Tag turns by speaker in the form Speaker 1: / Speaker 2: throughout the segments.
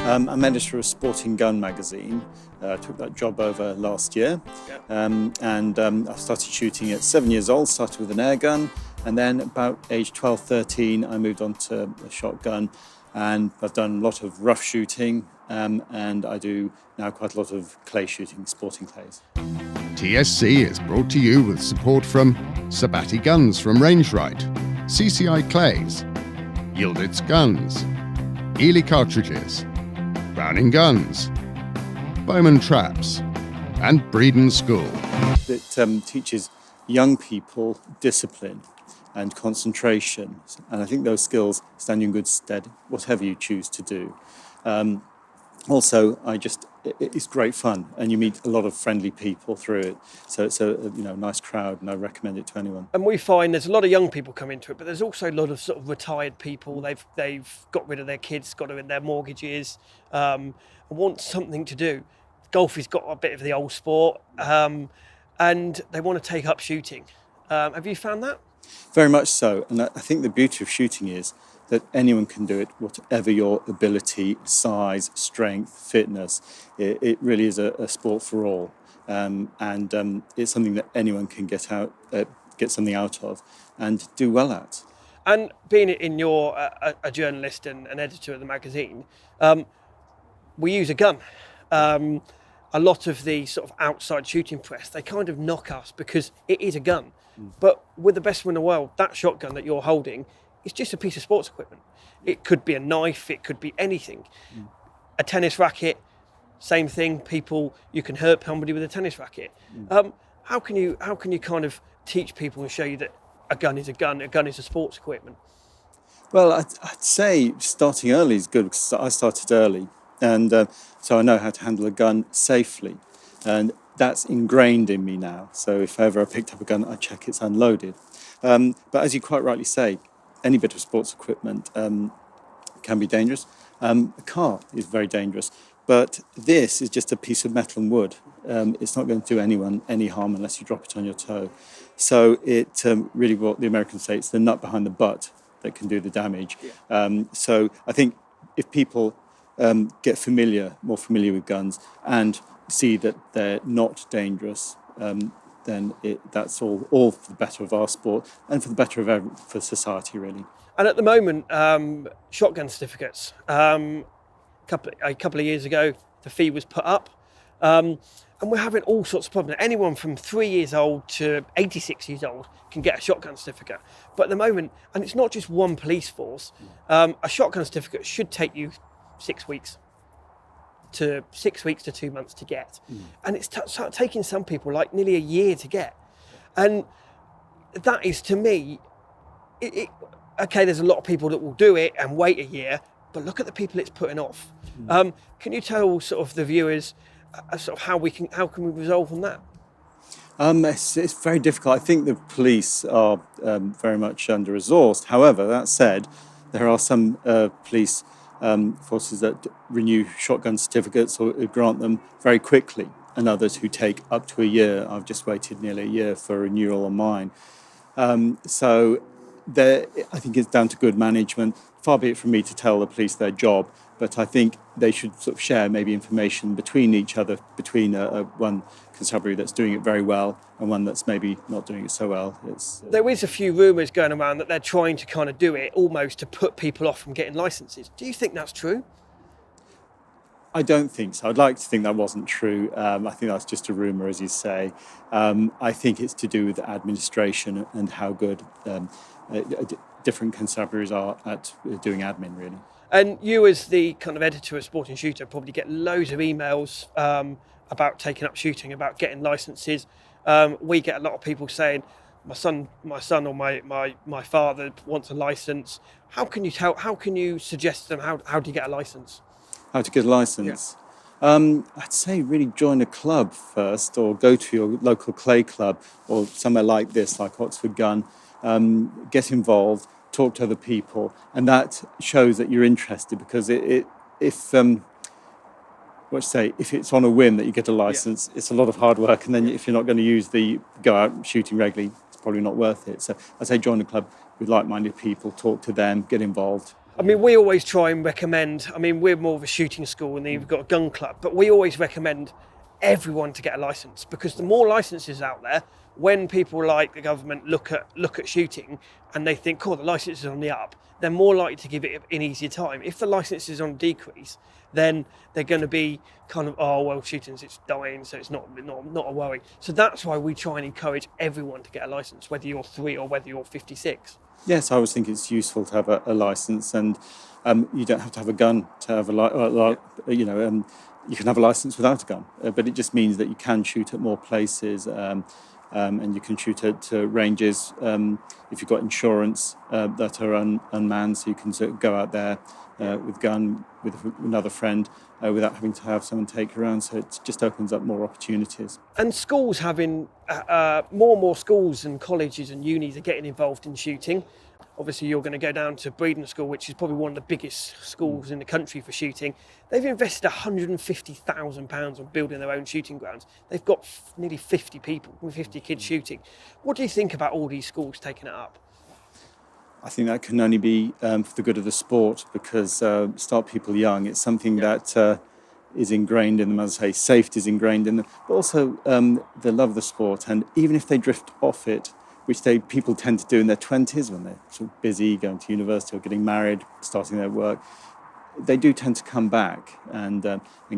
Speaker 1: I'm editor of Sporting Gun magazine. I took that job over last year, and I started shooting at 7 years old, started with an air gun, and then about age 12, 13, I moved on to a shotgun, and I've done a lot of rough shooting, and I do now quite a lot of clay shooting, sporting clays.
Speaker 2: TSC is brought to you with support from Sabatti Guns from Rangerite, CCI Clays, Yieldits Guns, Ely Cartridges, Browning Guns, Bowman Traps, and Breeden School.
Speaker 1: It teaches young people discipline and concentration, and I think those skills stand you in good stead, whatever you choose to do. Also, it's great fun, and you meet a lot of friendly people through it. So it's a nice crowd, and I recommend it to anyone.
Speaker 3: And we find there's a lot of young people come into it, but there's also a lot of sort of retired people. They've got rid of their kids, got rid of their mortgages, and want something to do. Golf has got a bit of the old sport, and they want to take up shooting. Have you found that?
Speaker 1: Very much so, and I think the beauty of shooting is that anyone can do it, whatever your ability, size, strength, fitness. It really is a sport for all, and it's something that anyone can get something out of and do well at.
Speaker 3: And being in you're a journalist and an editor of the magazine, we use a gun. A lot of the sort of outside shooting press, they kind of knock us because it is a gun. But with the best one in the world, that shotgun that you're holding, it's just a piece of sports equipment. It could be a knife, it could be anything. A tennis racket, same thing. You can hurt somebody with a tennis racket. How can you kind of teach people and show you that a gun is a sports equipment?
Speaker 1: Well, I'd say starting early is good, because I started early, and so I know how to handle a gun safely, and that's ingrained in me now. So if ever I picked up a gun, I check it's unloaded. But as you quite rightly say, any bit of sports equipment can be dangerous. A car is very dangerous, but this is just a piece of metal and wood. It's not going to do anyone any harm unless you drop it on your toe. So it really, what the Americans say, it's the nut behind the butt that can do the damage. So I think if people get more familiar with guns and see that they're not dangerous, then that's all for the better of our sport and for the better of for society, really.
Speaker 3: And at the moment, shotgun certificates. A couple of years ago, the fee was put up, and we're having all sorts of problems. Anyone from 3 years old to 86 years old can get a shotgun certificate. But at the moment, and it's not just one police force, a shotgun certificate should take you 6 weeks to 2 months to get. And it's taking some people like nearly a year to get. And that is, to me, okay, there's a lot of people that will do it and wait a year, but look at the people it's putting off. Can you tell sort of the viewers sort of how can we resolve on that?
Speaker 1: It's very difficult. I think the police are very much under-resourced. However, that said, there are some police forces that renew shotgun certificates or grant them very quickly, and others who take up to a year. I've just waited nearly a year for renewal on mine. So I think it's down to good management. Far be it from me to tell the police their job, but I think they should sort of share maybe information between each other, between one constabulary that's doing it very well and one that's maybe not doing it so well.
Speaker 3: There is a few rumours going around that they're trying to kind of do it almost to put people off from getting licences. Do you think that's true?
Speaker 1: I don't think so. I'd like to think that wasn't true. I think that's just a rumour, as you say. I think it's to do with administration and how good different constabularies are at doing admin, really.
Speaker 3: And you, as the kind of editor of Sporting Shooter, probably get loads of emails about taking up shooting, about getting licences. We get a lot of people saying, my son or my father wants a licence. How can you suggest to them how do you get a licence?
Speaker 1: How to get a licence? Yeah. I'd say really join a club first, or go to your local clay club or somewhere like this, like Oxford Gun. Get involved, talk to other people, and that shows that you're interested, because if it's on a whim that you get a licence, it's a lot of hard work, and then if you're not going to go out shooting regularly, it's probably not worth it. So I say join a club with like-minded people, talk to them, get involved.
Speaker 3: I mean, we always try and recommend, I mean, we're more of a shooting school and then you've got a gun club, but we always recommend everyone to get a licence, because the more licences out there, when people like the government look at shooting and they think, oh, the licence is on the up, they're more likely to give it an easier time. If the licence is on decrease, then they're going to be kind of, oh, well, shooting's, it's dying, so it's not a worry. So that's why we try and encourage everyone to get a licence, whether you're 3 or whether you're 56.
Speaker 1: Yes, I always think it's useful to have a license, and you don't have to have a gun to have you can have a license without a gun, but it just means that you can shoot at more places, and you can shoot at ranges if you've got insurance that are unmanned, so you can sort of go out there with gun with another friend without having to have someone take you around. So it just opens up more opportunities.
Speaker 3: And schools having more and more schools and colleges and unis are getting involved in shooting. Obviously, you're going to go down to Breedon School, which is probably one of the biggest schools in the country for shooting. They've invested £150,000 on building their own shooting grounds. They've got nearly 50 people, 50 kids shooting. What do you think about all these schools taking it up?
Speaker 1: I think that can only be for the good of the sport, because start people young. It's something that is ingrained in them, as I say, safety is ingrained in them, but also the love of the sport. And even if they drift off it, which people tend to do in their 20s when they're sort of busy, going to university or getting married, starting their work, they do tend to come back and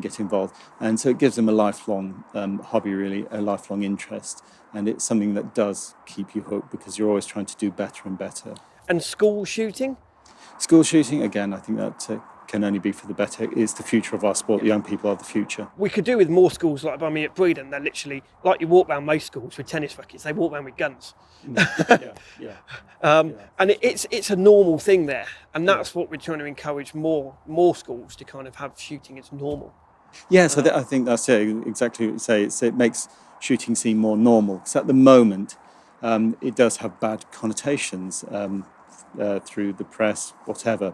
Speaker 1: get involved. And so it gives them a lifelong hobby, really, a lifelong interest. And it's something that does keep you hooked, because you're always trying to do better and better. And
Speaker 3: school shooting?
Speaker 1: School shooting, again, I think that can only be for the better. It's the future of our sport. The young people are the future.
Speaker 3: We could do with more schools like, I mean, at Breedon, they're literally, like you walk around most schools with tennis rackets, they walk around with guns. And it's a normal thing there. And that's what we're trying to encourage more schools to kind of have shooting as normal.
Speaker 1: Yes, I think that's it, exactly what you say. It makes shooting seem more normal. Because at the moment, it does have bad connotations through the press, whatever.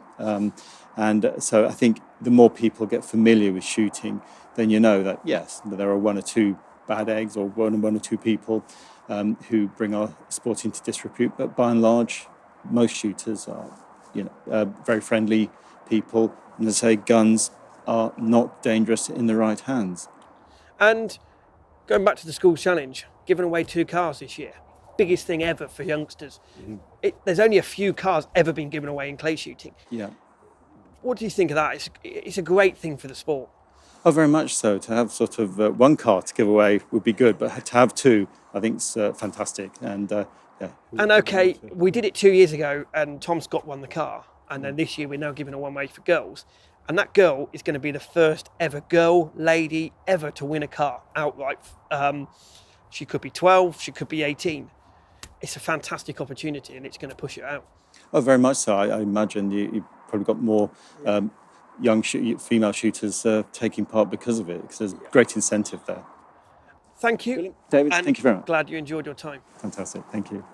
Speaker 1: And so I think the more people get familiar with shooting, then you know that, yes, there are one or two bad eggs or one or two people who bring our sport into disrepute. But by and large, most shooters are, very friendly people. And as I say, guns are not dangerous in the right hands.
Speaker 3: And going back to the school challenge, giving away 2 cars this year. Biggest thing ever for youngsters. There's only a few cars ever been given away in clay shooting.
Speaker 1: Yeah.
Speaker 3: What do you think of that? It's a great thing for the sport.
Speaker 1: Oh, very much so. To have sort of 1 car to give away would be good, but to have 2, I think is fantastic. And
Speaker 3: And okay, we did it 2 years ago, and Tom Scott won the car, and then this year we're now giving one away for girls. And that girl is going to be the first ever lady ever to win a car outright. She could be 12, she could be 18. It's a fantastic opportunity, and it's going to push it out.
Speaker 1: Oh, very much so. I imagine you've probably got more young female shooters taking part because of it, because there's great incentive there.
Speaker 3: Thank you.
Speaker 1: David,
Speaker 3: and
Speaker 1: thank you very much.
Speaker 3: Glad you enjoyed your time.
Speaker 1: Fantastic. Thank you.